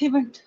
event.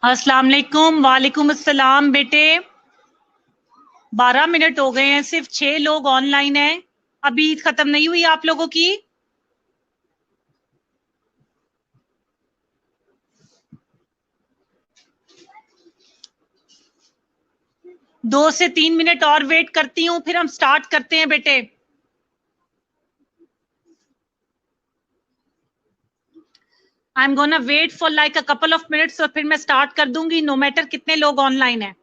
अस्सलाम वालेकुम। वालेकुम अस्सलाम बेटे। 12 मिनट हो गए हैं, सिर्फ 6 लोग ऑनलाइन हैं। अभी ईद खत्म नहीं हुई आप लोगों की? 2 से 3 मिनट और वेट करती हूँ, फिर हम स्टार्ट करते हैं बेटे। I am gonna wait for like a couple of minutes और फिर मैं स्टार्ट कर दूंगी, नो मैटर कितने लोग ऑनलाइन हैं।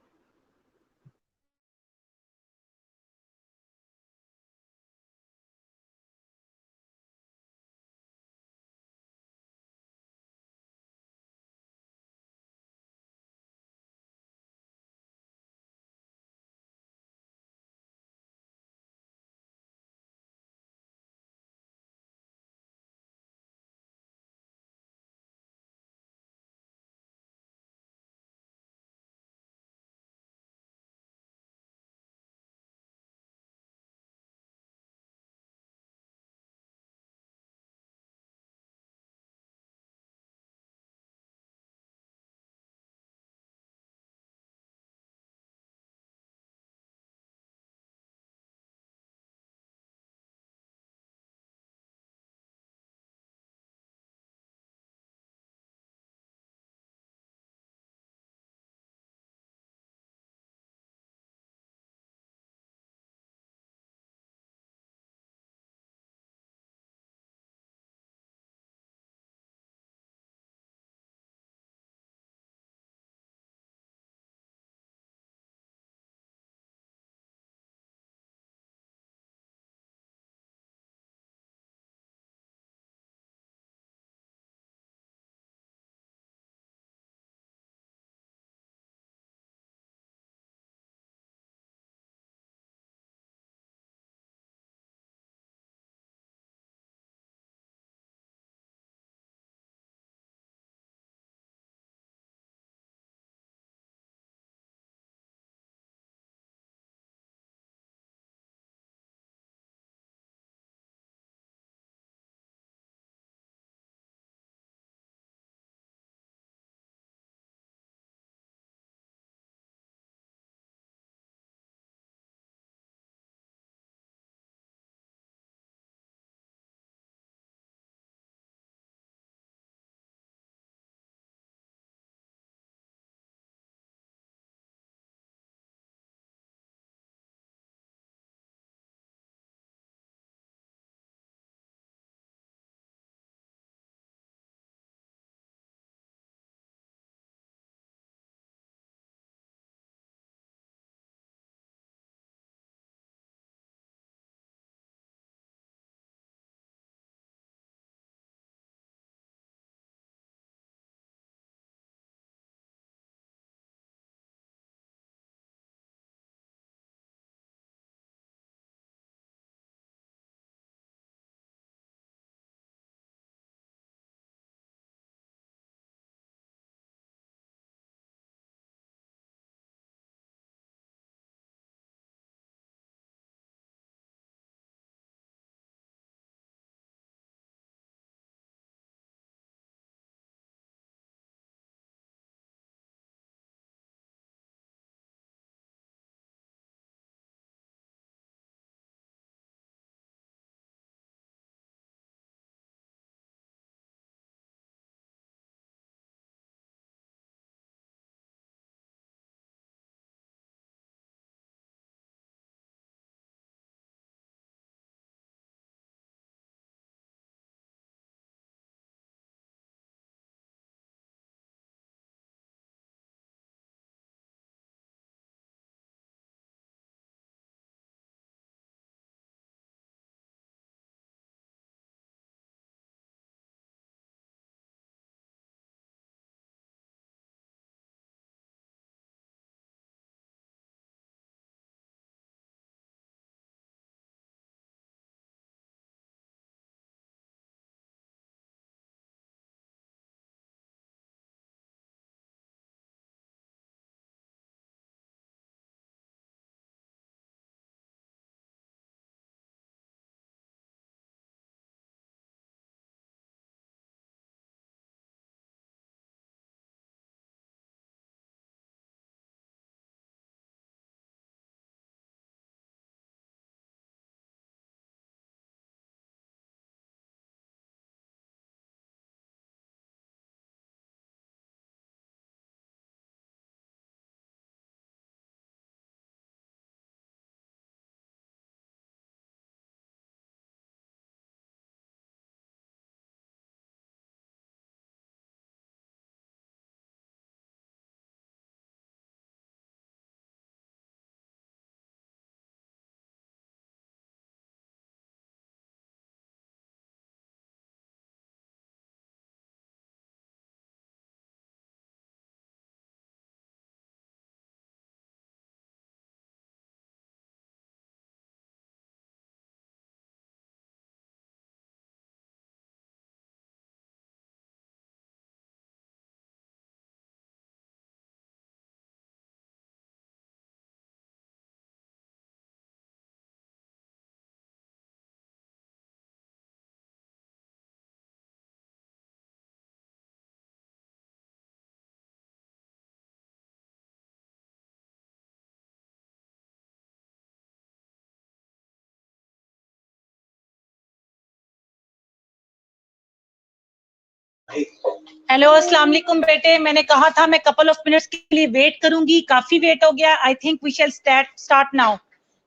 हेलो, अस्सलाम वालेकुम बेटे। मैंने कहा था मैं कपल ऑफ मिनट्स के लिए वेट करूंगी, काफी वेट हो गया। I think we shall start now.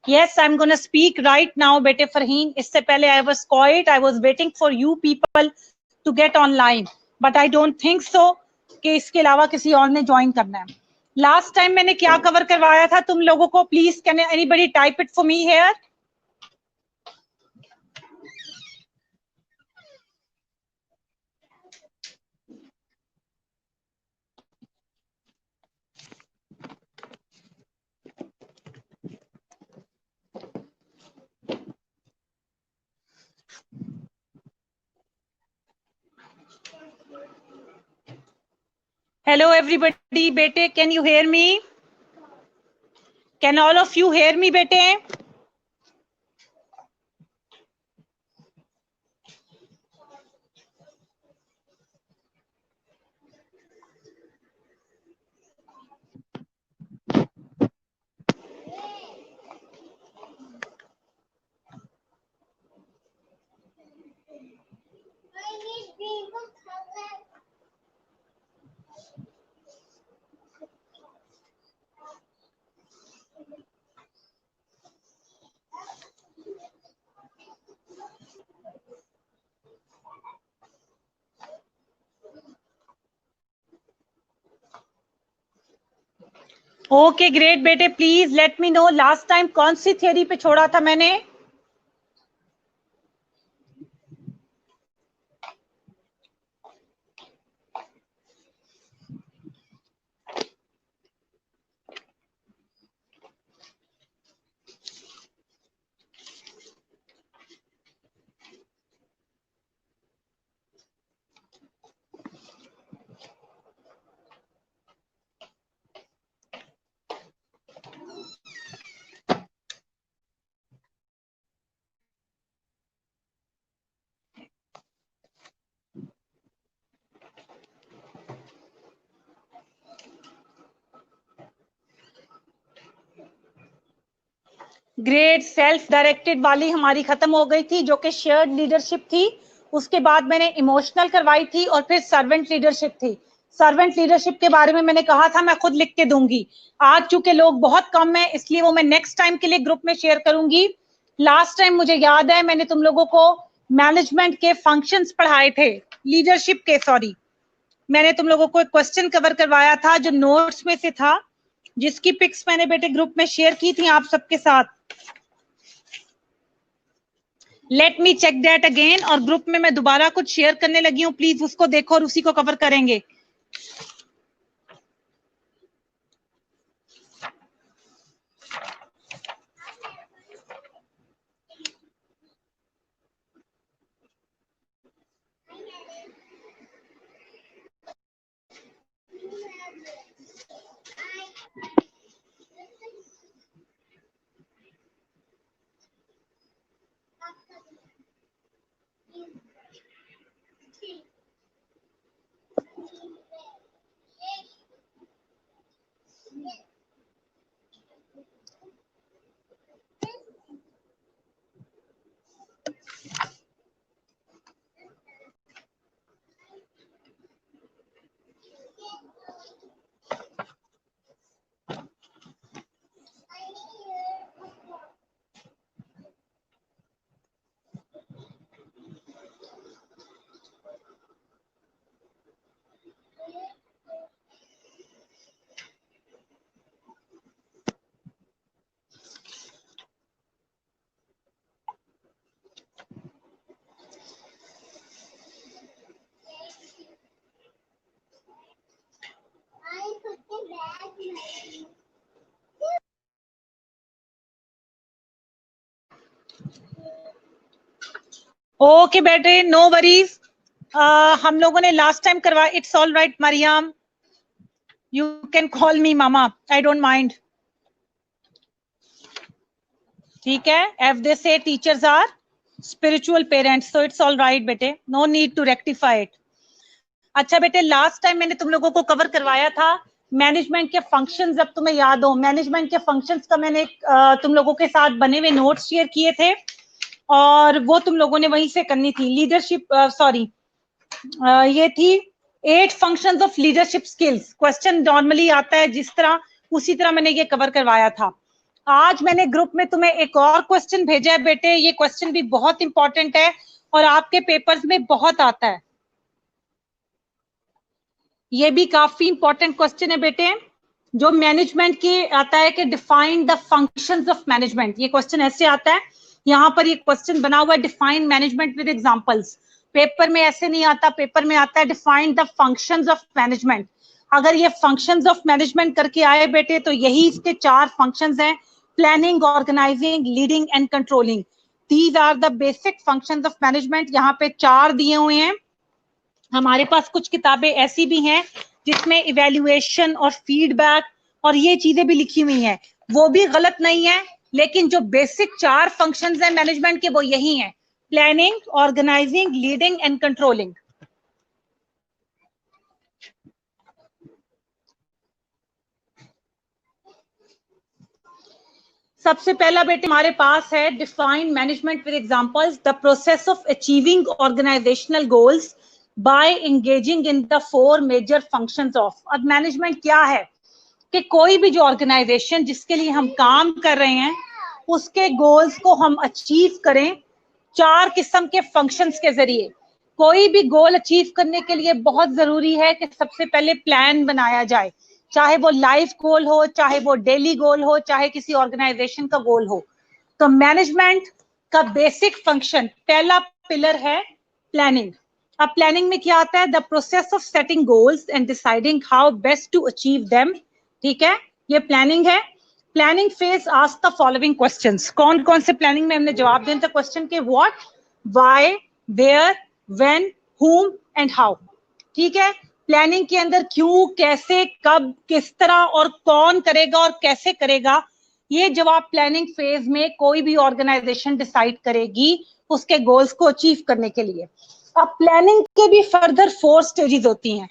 Yes, I am gonna speak right now बेटे फरहीन। इससे पहले I was quite, I was waiting for you people to get online, but I don't think so कि इसके अलावा किसी और ने ज्वाइन करना है। लास्ट टाइम मैंने क्या कवर करवाया था तुम लोगों को? Please can anybody type it for me here? Hello everybody, bete, can you hear me? Can all of you hear me, bete? Okay great बेटे, please let me know last time कौन सी theory पे छोड़ा था मैंने? Great, self directed वाली हमारी खत्म हो गई थी, जो कि शेयर्ड लीडरशिप थी। उसके बाद मैंने इमोशनल करवाई थी और फिर सर्वेंट लीडरशिप थी। सर्वेंट लीडरशिप के बारे में मैंने कहा था मैं खुद लिख के दूंगी। आज चूंकि लोग बहुत कम है, इसलिए वो मैं नेक्स्ट टाइम के लिए ग्रुप में शेयर करूंगी। लास्ट टाइम मुझे याद है मैंने तुम लोगों को मैनेजमेंट के फंक्शंस पढ़ाए थे, लीडरशिप के, सॉरी। मैंने तुम लोगों को एक क्वेश्चन कवर करवाया था जो नोट्स में से था, जिसकी पिक्स मैंने बेटे ग्रुप में शेयर की थी आप सबके साथ। Let me check that again. और ग्रुप में मैं दोबारा कुछ शेयर करने लगी हूँ, प्लीज उसको देखो और उसी को कवर करेंगे। ओके बेटे, नो वरीज। हम लोगों ने लास्ट टाइम करवाया। It's all right Mariam, you can call me mama, I don't mind. ठीक है, if they say teachers are spiritual parents, so it's all right बेटे, no need to rectify it. अच्छा बेटे, last time मैंने तुम लोगों को कवर करवाया था मैनेजमेंट के फंक्शंस। अब तुम्हें याद हो, मैनेजमेंट के फंक्शंस का मैंने तुम लोगों के साथ बने हुए नोट्स शेयर किए थे और वो तुम लोगों ने वहीं से करनी थी। लीडरशिप, सॉरी, ये थी 8 functions of leadership skills. Question normally आता है जिस तरह, उसी तरह मैंने ये कवर करवाया था। आज मैंने ग्रुप में तुम्हें एक और क्वेश्चन भेजा है बेटे, ये क्वेश्चन भी बहुत इंपॉर्टेंट है और आपके पेपर्स में बहुत आता है। ये भी काफी इंपॉर्टेंट क्वेश्चन है बेटे, जो मैनेजमेंट की आता है कि define the functions of management. ये क्वेश्चन ऐसे आता है, यहाँ पर ये क्वेश्चन बना हुआ है define management with examples. Paper में ऐसे नहीं आता, पेपर में आता है define the functions of management. अगर ये फंक्शंस ऑफ मैनेजमेंट करके आए बेटे तो यही इसके 4 फंक्शंस हैं, planning, organizing, leading and controlling. These are the basic functions of management. यहाँ पे 4 दिए हुए हैं। हमारे पास कुछ किताबें ऐसी भी हैं जिसमें इवैल्यूएशन और फीडबैक और ये चीजें भी लिखी हुई हैं, वो भी गलत नहीं है, लेकिन जो बेसिक 4 फंक्शंस हैं मैनेजमेंट के वो यही हैं, planning, organizing, leading and controlling. सबसे पहला बेटे हमारे पास है define management with examples, the process of achieving organizational goals by engaging in the 4 major functions of. अब मैनेजमेंट क्या है कि कोई भी जो ऑर्गेनाइजेशन जिसके लिए हम काम कर रहे हैं उसके गोल्स को हम अचीव करें 4 किस्म के फंक्शंस के जरिए। कोई भी गोल अचीव करने के लिए बहुत जरूरी है कि सबसे पहले प्लान बनाया जाए, चाहे वो लाइफ गोल हो, चाहे वो डेली गोल हो, चाहे किसी ऑर्गेनाइजेशन का गोल हो। तो मैनेजमेंट का बेसिक फंक्शन, पहला पिलर है प्लानिंग। अब प्लानिंग में क्या आता है, the process of setting goals and deciding how best to achieve them. ठीक है, ये प्लानिंग है। Planning phase ask the following questions. कौन कौन से प्लानिंग में हमने जवाब देना था क्वेश्चन के, what, why, where, when, whom and how. ठीक है, प्लानिंग के अंदर क्यों, कैसे, कब, किस तरह और कौन करेगा और कैसे करेगा, ये जवाब प्लानिंग फेज में कोई भी ऑर्गेनाइजेशन डिसाइड करेगी उसके गोल्स को अचीव करने के लिए। अब प्लानिंग के भी फर्दर 4 स्टेजेस होती हैं।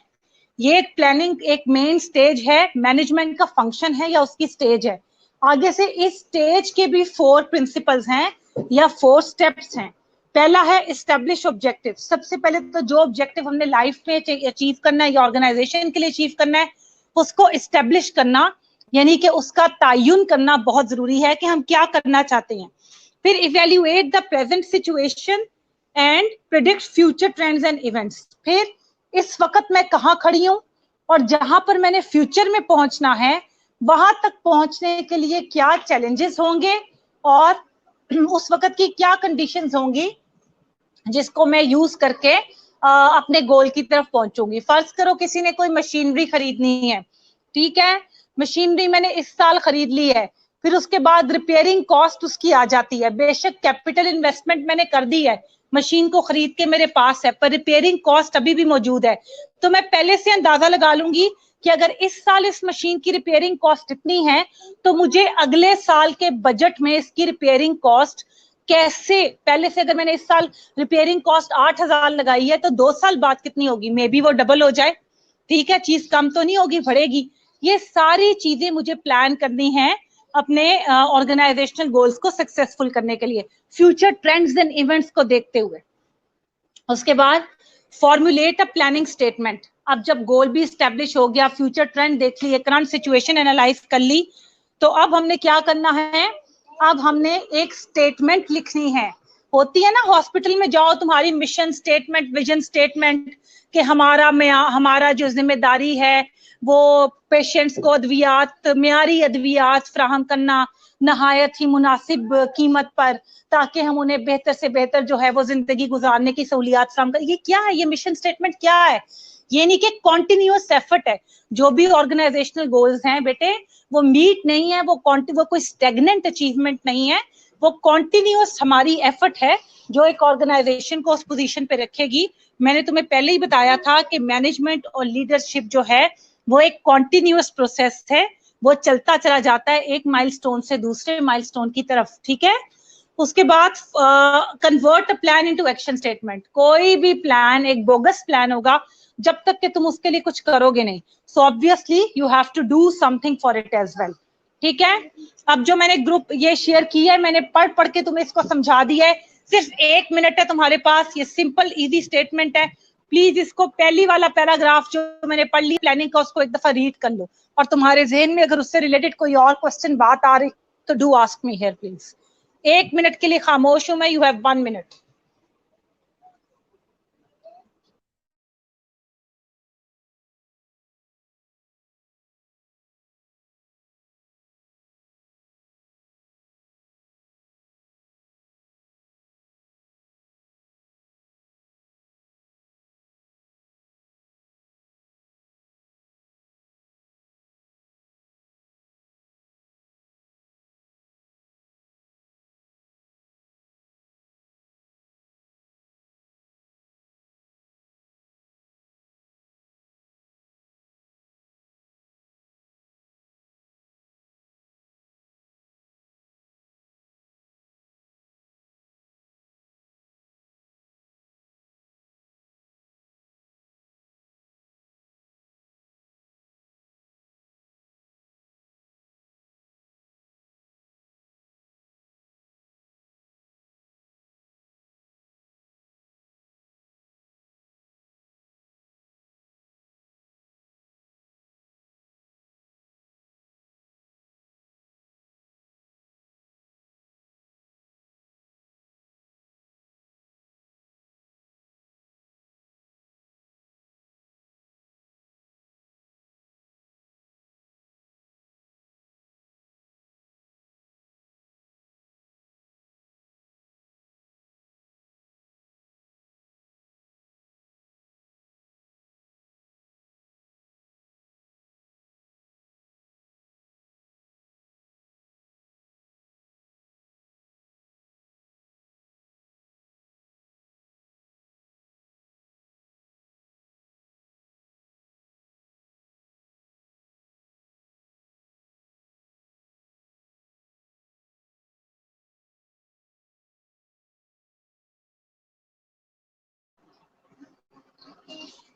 ये प्लानिंग एक मेन स्टेज है, मैनेजमेंट का फंक्शन है या उसकी स्टेज है। आगे से इस स्टेज के भी 4 प्रिंसिपल्स हैं या 4 स्टेप्स हैं। पहला है एस्टेब्लिश ऑब्जेक्टिव। सबसे पहले तो जो ऑब्जेक्टिव हमने लाइफ में अचीव करना है या ऑर्गेनाइजेशन के लिए अचीव करना है उसको एस्टेब्लिश करना, यानी कि उसका तयन करना बहुत जरूरी है कि हम क्या करना चाहते हैं। फिर evaluate the present situation and predict future trends and events. फिर इस वक्त मैं कहाँ खड़ी हूँ और जहां पर मैंने फ्यूचर में पहुंचना है वहां तक पहुंचने के लिए क्या चैलेंजेस होंगे और उस वक्त की क्या कंडीशंस होंगी जिसको मैं यूज करके अपने गोल की तरफ पहुंचूंगी। फर्ज करो किसी ने कोई मशीनरी खरीदनी है, ठीक है, मशीनरी मैंने इस साल खरीद ली है, फिर उसके बाद रिपेयरिंग कॉस्ट उसकी आ जाती है। बेशक कैपिटल इन्वेस्टमेंट मैंने कर दी है, मशीन को खरीद के मेरे पास है, पर रिपेयरिंग कॉस्ट अभी भी मौजूद है। तो मैं पहले से अंदाजा लगा लूंगी कि अगर इस साल इस मशीन की रिपेयरिंग कॉस्ट इतनी है तो मुझे अगले साल के बजट में इसकी रिपेयरिंग कॉस्ट कैसे, पहले से अगर मैंने इस साल रिपेयरिंग कॉस्ट 8,000 लगाई है तो 2 साल बाद कितनी होगी, मे बी वो डबल हो जाए। ठीक है, चीज कम तो नहीं होगी, बढ़ेगी। ये सारी चीजें मुझे प्लान करनी है अपने ऑर्गेनाइजेशनल गोल्स को सक्सेसफुल करने के लिए, फ्यूचर ट्रेंड्स एंड इवेंट्स को देखते हुए। उसके बाद फॉर्मुलेट अ प्लानिंग स्टेटमेंट। अब जब गोल भी स्टैब्लिश हो गया, फ्यूचर ट्रेंड देख लिए, करंट सिचुएशन एनालाइज कर ली, तो अब हमने क्या करना है, अब हमने एक स्टेटमेंट लिखनी है। होती है ना हॉस्पिटल में जाओ, तुम्हारी मिशन स्टेटमेंट, विजन स्टेटमेंट, कि हमारा जो जिम्मेदारी है वो पेशेंट्स को अद्वियात, म्यारी अद्वियात फ्राहम करना नहायत ही मुनासिब कीमत पर, ताकि हम उन्हें बेहतर से बेहतर जो है वो जिंदगी गुजारने की सहूलियात फ्राहम करें। ये क्या है, ये मिशन स्टेटमेंट क्या है, ये नहीं कि कॉन्टिन्यूअस एफर्ट है। जो भी ऑर्गेनाइजेशनल गोल्स हैं बेटे वो मीट नहीं है, वो कोई स्टेगनेंट अचीवमेंट नहीं है, वो कॉन्टिन्यूअस हमारी एफर्ट है जो एक ऑर्गेनाइजेशन को उस पोजीशन पे रखेगी। मैंने तुम्हें पहले ही बताया था कि मैनेजमेंट और लीडरशिप जो है वो एक कॉन्टिन्यूअस प्रोसेस है, वो चलता चला जाता है एक माइलस्टोन से दूसरे माइलस्टोन की तरफ। ठीक है, उसके बाद convert a plan into action statement. कोई भी प्लान एक बोगस प्लान होगा जब तक कि तुम उसके लिए कुछ करोगे नहीं। So obviously you have to do something for it as well. ठीक है, अब जो मैंने ग्रुप ये शेयर किया है, मैंने पढ़ के तुम्हें इसको समझा दिया है। सिर्फ 1 मिनट है तुम्हारे पास, ये सिंपल इजी स्टेटमेंट है, प्लीज इसको पहली वाला पैराग्राफ जो मैंने पढ़ ली प्लानिंग का उसको एक दफा रीड कर लो, और तुम्हारे जहन में अगर उससे रिलेटेड कोई और क्वेश्चन बात आ रही तो do ask me here please. 1 minute के लिए खामोश हूं मैं, यू हैव 1 मिनट।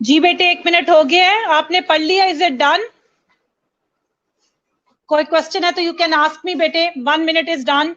जी बेटे 1 मिनट हो गया है, आपने पढ़ लिया, इज इट डन? कोई क्वेश्चन है तो यू कैन आस्क मी बेटे, 1 मिनट इज डन।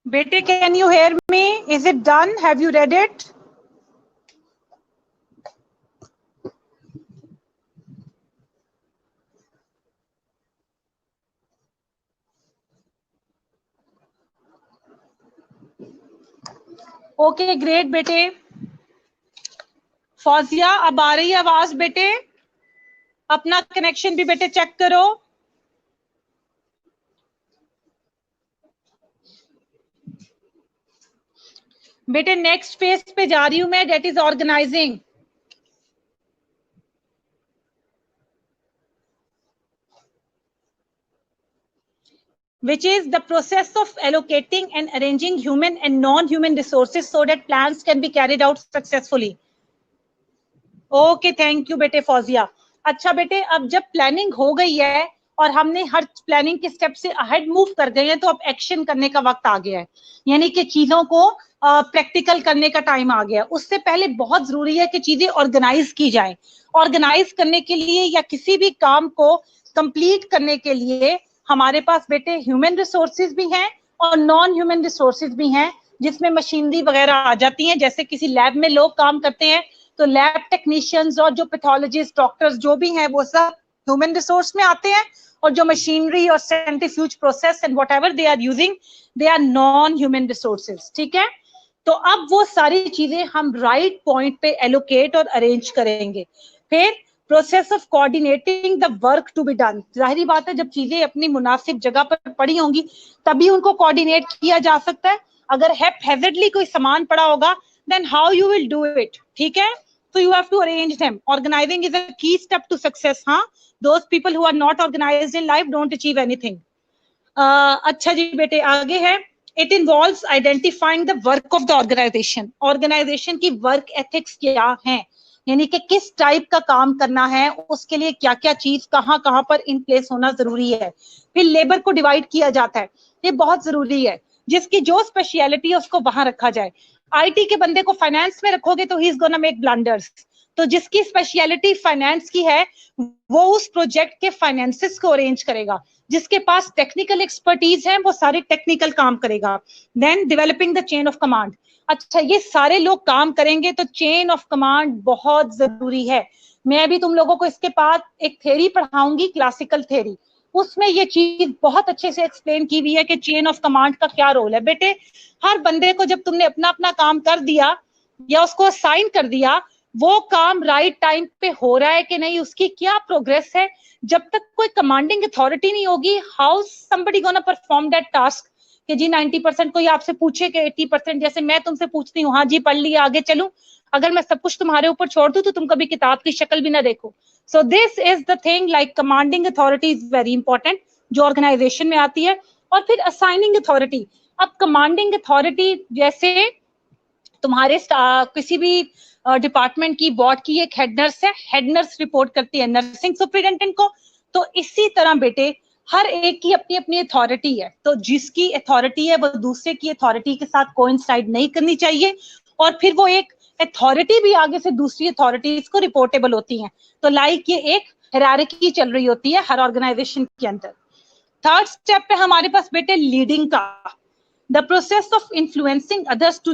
बेटे can you hear me? Is it done? Have you read it? Okay great बेटे। फौजिया अब आ रही है आवाज बेटे? अपना कनेक्शन भी बेटे चेक करो। बेटे नेक्स्ट फेज पे जा रही हूं मैं, that is organizing, which is the process of allocating and arranging human and non-human resources so that plans can be carried out successfully. Okay, thank you बेटे फौजिया। अच्छा बेटे, अब जब प्लानिंग हो गई है और हमने हर प्लानिंग के स्टेप से अहेड मूव कर गए हैं, तो अब एक्शन करने का वक्त आ गया है, यानी कि चीजों को प्रैक्टिकल करने का टाइम आ गया। उससे पहले बहुत जरूरी है कि चीजें ऑर्गेनाइज की जाए। ऑर्गेनाइज करने के लिए या किसी भी काम को कंप्लीट करने के लिए हमारे पास बेटे ह्यूमन रिसोर्सेज भी हैं और नॉन ह्यूमन रिसोर्सेज भी हैं, जिसमें मशीनरी वगैरह आ जाती हैं। जैसे किसी लैब में लोग काम करते हैं तो लैब टेक्नीशियंस और जो पैथोलॉजिस्ट डॉक्टर्स जो भी हैं वो सब ह्यूमन रिसोर्स में आते हैं, और जो मशीनरी और centrifuge process and whatever they are using, they are non human resources. ठीक है, तो अब वो सारी चीजें हम राइट पॉइंट पे एलोकेट और अरेंज करेंगे। फिर process of coordinating the work to be done. जाहिर बात है, जब चीजें अपनी मुनासिब जगह पर पड़ी होंगी तभी उनको कोऑर्डिनेट किया जा सकता है। अगर हैphazardly कोई सामान पड़ा होगा, then how you will do it, ठीक है? So you have to arrange them. Organizing is a key step to success. हाँ, those people who are not organized in life don't achieve anything. अच्छा जी बेटे, आगे है, it involves identifying the work of the organization. Organization की work ethics क्या है, यानी कि किस टाइप का काम करना है, उसके लिए क्या क्या चीज कहाँ कहाँ पर इन प्लेस होना जरूरी है। फिर लेबर को डिवाइड किया जाता है, ये बहुत जरूरी है, जिसकी जो स्पेशलिटी है उसको वहां रखा जाए। आईटी के बंदे को फाइनेंस में रखोगे तो he is gonna make blunders. तो जिसकी स्पेशलिटी फाइनेंस की है वो उस प्रोजेक्ट के फाइनेंसेस को अरेंज करेगा। जिसके पास टेक्निकल एक्सपर्टीज है वो सारे टेक्निकल काम करेगा। Then developing the chain of command. अच्छा, ये सारे लोग काम करेंगे तो चेन ऑफ कमांड बहुत जरूरी है। मैं अभी तुम लोगों को इसके बाद एक थ्योरी पढ़ाऊंगी, क्लासिकल थ्योरी, उसमें ये चीज बहुत अच्छे से एक्सप्लेन की हुई है कि चेन ऑफ कमांड का क्या रोल है। बेटे, हर बंदे को जब तुमने अपना अपना काम कर दिया या उसको असाइन कर दिया, वो काम राइट टाइम पे हो रहा है कि नहीं, उसकी क्या प्रोग्रेस है, जब तक कोई कमांडिंग अथॉरिटी नहीं होगी, how somebody gonna perform that task. कि जी 90% कोई आपसे पूछे कि 80%, जैसे मैं तुमसे पूछती हूँ, हाँ जी पढ़ लिया आगे चलूं, अगर मैं सब कुछ तुम्हारे ऊपर छोड़ दूं तो तुम कभी किताब की शक्ल भी ना देखो। So this is the thing, like commanding authority is very important, जो ऑर्गेनाइजेशन में आती है। और फिर असाइनिंग अथॉरिटी। अब कमांडिंग अथॉरिटी जैसे तुम्हारे किसी भी डिपार्टमेंट की, बोर्ड की एक हेड नर्स है, हेड नर्स रिपोर्ट करती है नर्सिंग सुपरिटेंडेंट को, तो इसी तरह बेटे हर एक की अपनी अपनी अथॉरिटी है, तो जिसकी अथॉरिटी है वो दूसरे की अथॉरिटी के साथ कोइंसाइड नहीं करनी चाहिए, और फिर वो एक अथॉरिटी भी आगे से दूसरी अथॉरिटीज को रिपोर्टेबल होती हैं। तो लाइक ये एक हायरार्की चल रही होती है हर ऑर्गेनाइजेशन के अंदर। थर्ड स्टेप पे हमारे पास बेटे लीडिंग का, the process of influencing others to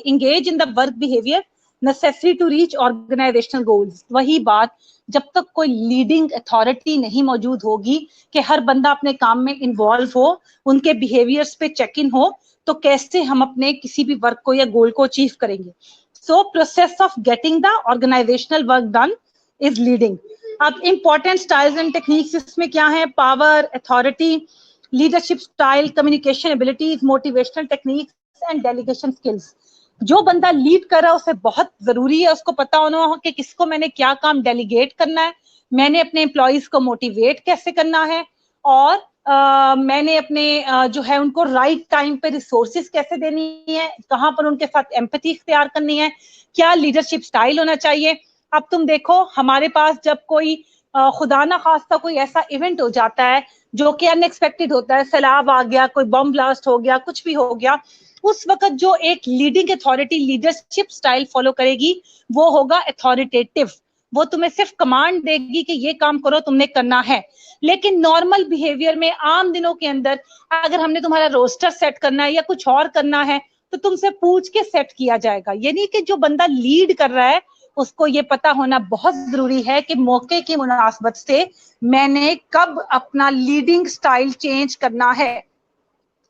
engage in the work behavior necessary to reach organizational goals। वही बात, जब तक कोई लीडिंग अथॉरिटी नहीं मौजूद होगी कि हर बंदा अपने काम में इन्वॉल्व हो, उनके बिहेवियर्स पे चेक इन हो, तो कैसे हम अपने किसी भी वर्क को या गोल को अचीव करेंगे। So process of getting the organizational work done is leading. अब इंपॉर्टेंट स्टाइल्स एंड टेक्निक्स इसमें क्या है, power, authority, leadership style, communication abilities, motivational techniques and delegation skills. जो बंदा लीड कर रहा है उसे बहुत जरूरी है उसको पता होना कि किसको मैंने क्या काम डेलीगेट करना है, मैंने अपने एम्प्लॉइज को मोटिवेट कैसे करना है, और मैंने अपने जो है उनको राइट टाइम पे रिसोर्सेज कैसे देनी है, कहाँ पर उनके साथ एम्पैथी इख्तियार करनी है, क्या लीडरशिप स्टाइल होना चाहिए। अब तुम देखो, हमारे पास जब कोई खुदा ना खास्ता कोई ऐसा इवेंट हो जाता है जो कि अनएक्सपेक्टेड होता है, सैलाब आ गया, कोई बम ब्लास्ट हो गया, कुछ भी हो गया, उस वक्त जो एक leading authority leadership style follow करेगी वो होगा अथॉरिटेटिव। वो तुम्हें सिर्फ कमांड देगी कि ये काम करो, तुमने करना है। लेकिन नॉर्मल बिहेवियर में, आम दिनों के अंदर, अगर हमने तुम्हारा रोस्टर सेट करना है या कुछ और करना है तो तुमसे पूछ के सेट किया जाएगा। यानी कि जो बंदा लीड कर रहा है उसको ये पता होना बहुत जरूरी है कि मौके की मुनासबत से मैंने कब अपना लीडिंग स्टाइल चेंज करना है,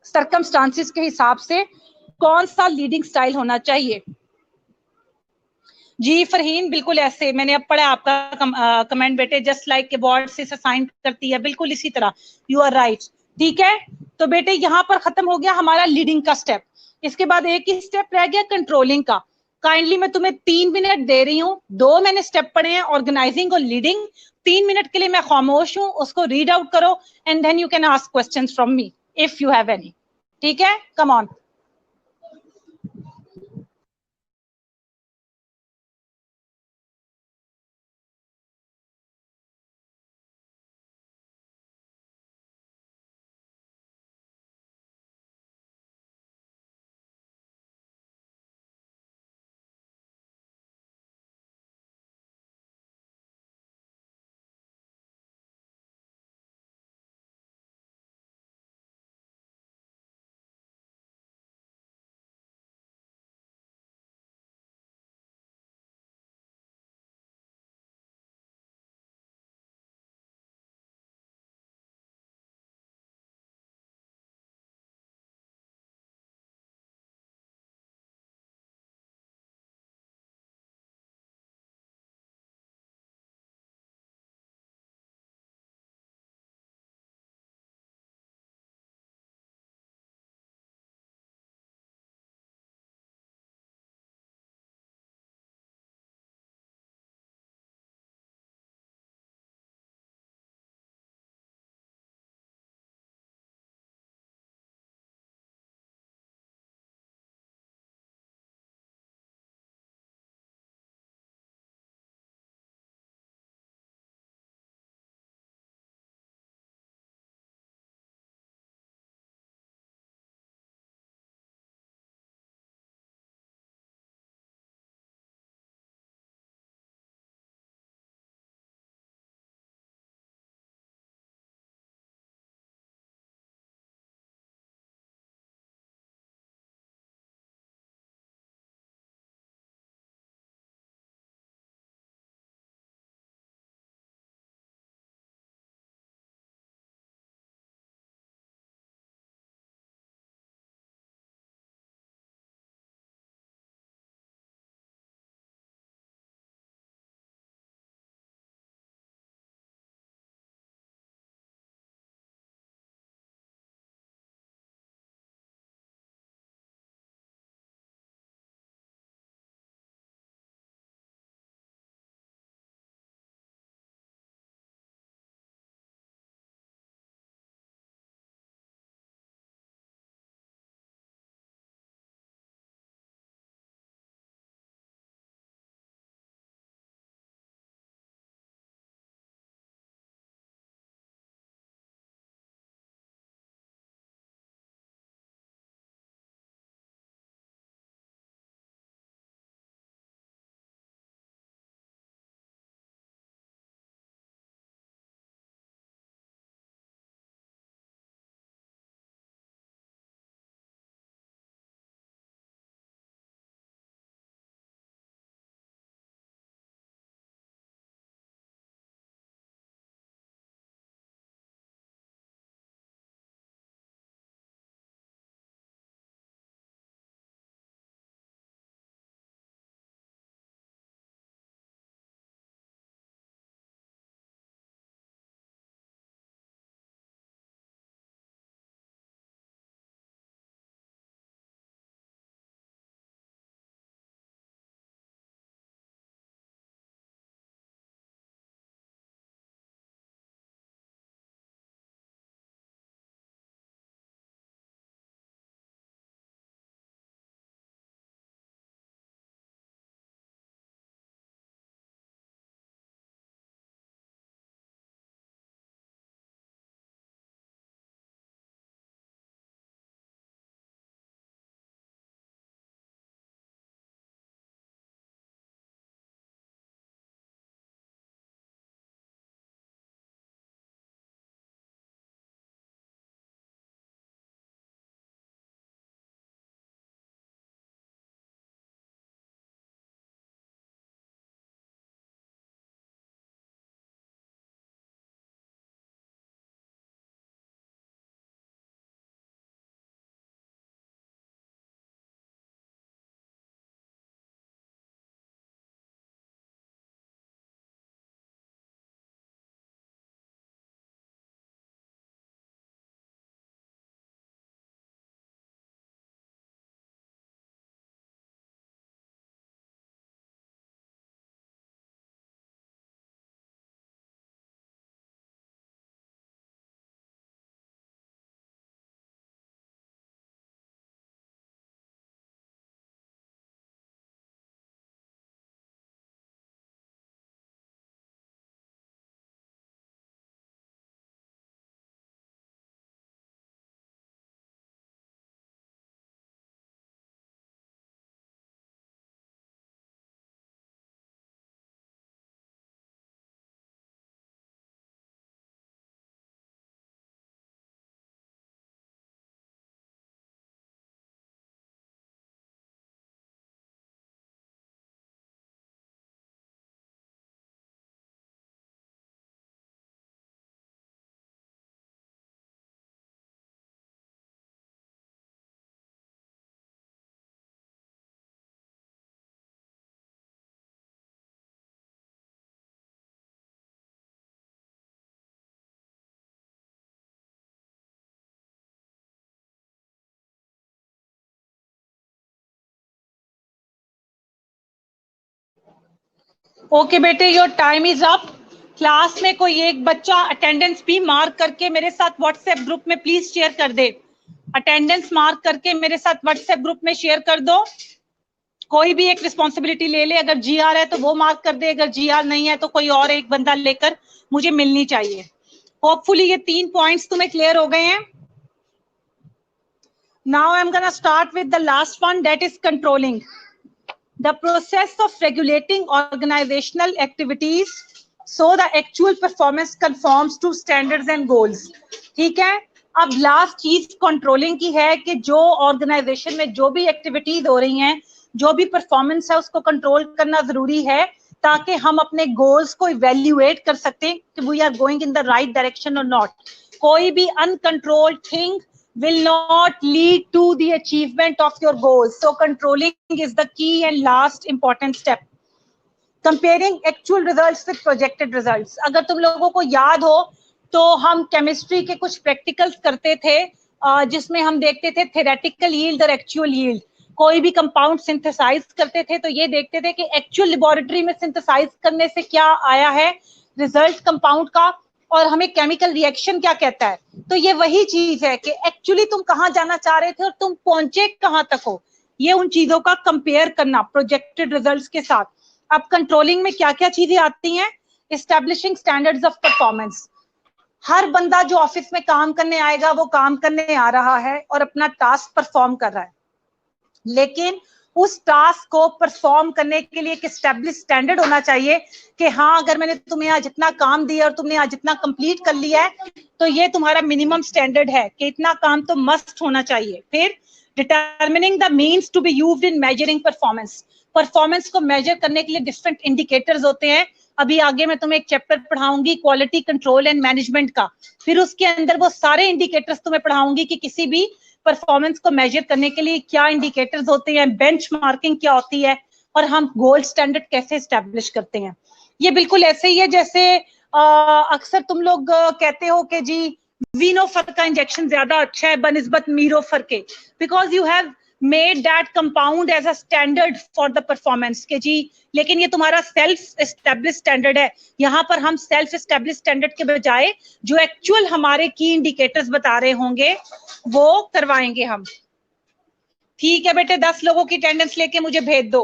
सर्कमस्टांसिस के हिसाब से कौन सा लीडिंग स्टाइल होना चाहिए। जी फरहीन, बिल्कुल ऐसे मैंने अब पढ़ा आपका कमेंट बेटे, जस्ट लाइक के बोर्ड से असाइन करती है, बिल्कुल इसी तरह, यू आर राइट। ठीक है, तो बेटे यहाँ पर खत्म हो गया हमारा लीडिंग का स्टेप। इसके बाद एक ही स्टेप रह गया कंट्रोलिंग का। काइंडली मैं तुम्हें 3 मिनट दे रही हूँ, 2 मैंने स्टेप पढ़े हैं, ऑर्गेनाइजिंग और लीडिंग। 3 मिनट के लिए मैं खामोश हूँ, उसको रीड आउट करो and then you can ask questions from me if you have any. ठीक है, कम ऑन। ओके बेटे, your time is up. Class में कोई एक बच्चा अटेंडेंस भी मार्क करके मेरे साथ व्हाट्सएप ग्रुप में प्लीज शेयर कर दे। अटेंडेंस मार्क करके मेरे साथ व्हाट्सएप ग्रुप में शेयर कर दो। कोई भी एक रिस्पॉन्सिबिलिटी ले ले, अगर जीआर है तो वो मार्क कर दे, अगर जीआर नहीं है तो कोई और एक बंदा लेकर मुझे मिलनी चाहिए। होपफुली ये 3 पॉइंट्स तुम्हें क्लियर हो गए हैं। Now I am gonna start with the last one, that is controlling the process of regulating organizational activities so the actual performance conforms to standards and goals। ठीक है, अब लास्ट चीज controlling की है कि जो ऑर्गेनाइजेशन में जो भी एक्टिविटीज हो रही हैं, जो भी परफॉर्मेंस है, उसको कंट्रोल करना जरूरी है ताकि हम अपने गोल्स को इवेल्युएट कर सकते कि we are going in the right direction और नॉट। कोई भी uncontrolled thing will not lead to the achievement of your goals. So controlling is the key and last important step. Comparing actual results with projected results. अगर तुम लोगों को याद हो तो हम केमिस्ट्री के कुछ प्रैक्टिकल्स करते थे जिसमें हम देखते थे थेरेटिकल यील्ड और एक्चुअल यील्ड। कोई भी कंपाउंड सिंथेसाइज करते थे तो ये देखते थे कि एक्चुअल लेबोरेटरी में सिंथेसाइज करने से क्या आया है रिजल्ट कंपाउंड का, और हमें केमिकल रिएक्शन क्या कहता है। तो ये वही चीज है कि एक्चुअली तुम कहाँ जाना चाह रहे थे और तुम पहुंचे कहाँ तक हो, ये उन चीजों का कंपेयर करना प्रोजेक्टेड रिजल्ट्स के साथ। अब कंट्रोलिंग में क्या क्या चीजें आती हैं? Establishing standards of performance. हर बंदा जो ऑफिस में काम करने आएगा वो काम करने आ रहा है और अपना टास्क परफॉर्म कर रहा है, लेकिन उस टास्क को परफॉर्म करने के लिए एक एस्टैब्लिश स्टैंडर्ड होना चाहिए कि हाँ, अगर मैंने तुम्हें आज इतना काम दिया और तुमने आज इतना कंप्लीट कर लिया है तो ये तुम्हारा मिनिमम स्टैंडर्ड है कि इतना काम तो मस्ट होना चाहिए। फिर determining the means to be used in measuring performance. Performance को मेजर करने के लिए डिफरेंट इंडिकेटर्स होते हैं। अभी आगे मैं तुम्हें एक चैप्टर पढ़ाऊंगी क्वालिटी कंट्रोल एंड मैनेजमेंट का, फिर उसके अंदर वो सारे इंडिकेटर्स तुम्हें पढ़ाऊंगी कि किसी भी परफॉर्मेंस को मेजर करने के लिए क्या इंडिकेटर्स होते हैं, बेंचमार्किंग क्या होती है और हम गोल्ड स्टैंडर्ड कैसे एस्टैब्लिश करते हैं। ये बिल्कुल ऐसे ही है जैसे अक्सर तुम लोग कहते हो कि जी वीनोफर का इंजेक्शन ज्यादा अच्छा है बनिस्बत मीरोफर के, because you have made that compound as a standard for the performance के जी, लेकिन ये तुम्हारा सेल्फ एस्टेब्लिश स्टैंडर्ड है। यहाँ पर हम सेल्फ एस्टेब्लिश स्टैंडर्ड के बजाय जो एक्चुअल हमारे की इंडिकेटर्स बता रहे होंगे वो करवाएंगे हम। ठीक है बेटे, 10 लोगों की अटेंडेंस लेके मुझे भेज दो।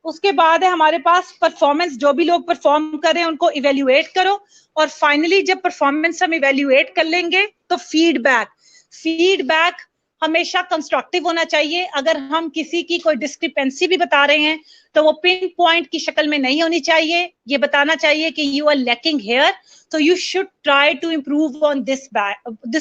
उसके बाद है हमारे पास परफॉर्मेंस, जो भी लोग परफॉर्म कर रहे हैं उनको इवेल्युएट करो, और फाइनली जब परफॉर्मेंस हम इवेल्युएट कर लेंगे तो फीडबैक। फीडबैक हमेशा कंस्ट्रक्टिव होना चाहिए। अगर हम किसी की कोई डिस्क्रिपेंसी भी बता रहे हैं तो वो पिन पॉइंट की शक्ल में नहीं होनी चाहिए, ये बताना चाहिए कि you are lacking here, so you should try to improve on this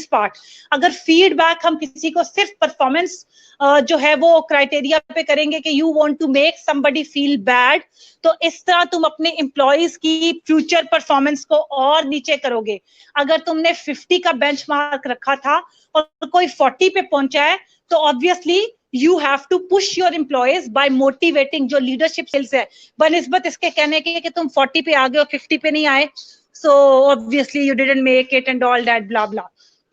part। अगर फीडबैक हम किसी को सिर्फ परफॉर्मेंस जो है वो क्राइटेरिया पे करेंगे कि you want to make somebody feel bad, तो इस तरह तुम अपने एम्प्लॉइज की फ्यूचर परफॉर्मेंस को और नीचे करोगे। अगर तुमने 50 का बेंचमार्क रखा था और कोई 40 पे पहुंचा है तो obviously you have to push your employees by motivating, जो लीडरशिप स्किल्स है, बनिस्बत इसके कहने के कि तुम 40 पे आ गए और 50 पे नहीं आए, so obviously you didn't make it and all that blah blah।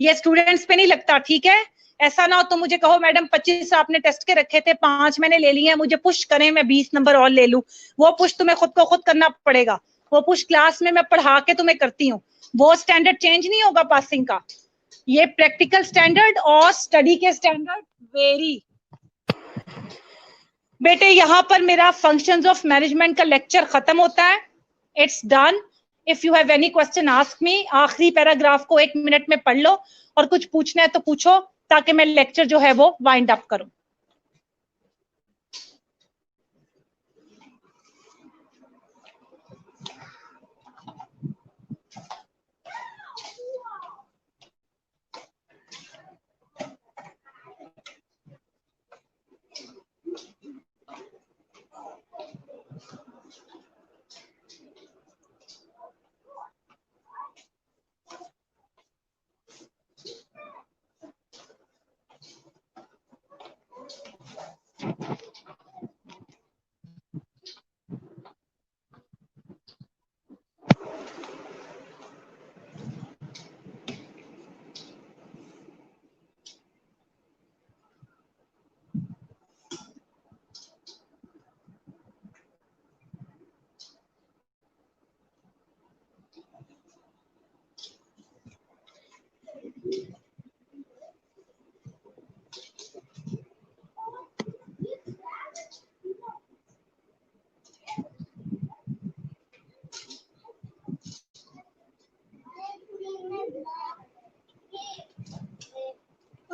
ये स्टूडेंट्स पे नहीं लगता, ठीक है? ऐसा ना हो तो मुझे कहो मैडम 25 आपने टेस्ट के रखे थे, 5 मैंने ले लिए हैं, मुझे पुश करें मैं 20 नंबर और ले लूं। वो पुश तुम्हें खुद को खुद करना पड़ेगा। वो पुश क्लास में मैं पढ़ा के तुम्हें करती हूँ, वो स्टैंडर्ड चेंज नहीं होगा पासिंग का। ये प्रैक्टिकल स्टैंडर्ड और स्टडी के स्टैंडर्ड वेरी। बेटे यहाँ पर मेरा फंक्शंस ऑफ मैनेजमेंट का लेक्चर खत्म होता है, it's done. If you have any question ask me. आखिरी पैराग्राफ को 1 मिनट में पढ़ लो और कुछ पूछना है तो पूछो ताकि मैं लेक्चर जो है वो वाइंड अप करूं।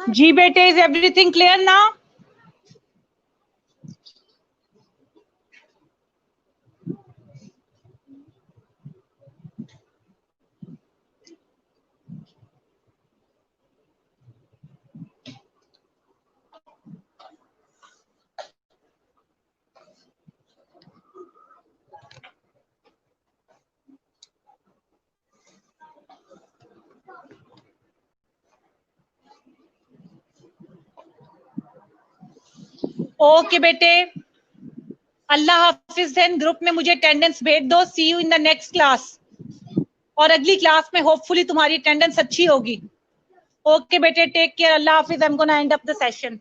जी बेटे, इज एवरीथिंग क्लियर ना? ओके बेटे, अल्लाह हाफिज। देन ग्रुप में मुझे अटेंडेंस भेज दो। See you in the next class. और अगली क्लास में होपफुली तुम्हारी अटेंडेंस अच्छी होगी। ओके बेटे, टेक केयर, अल्लाह हाफिज। I am gonna end up the session.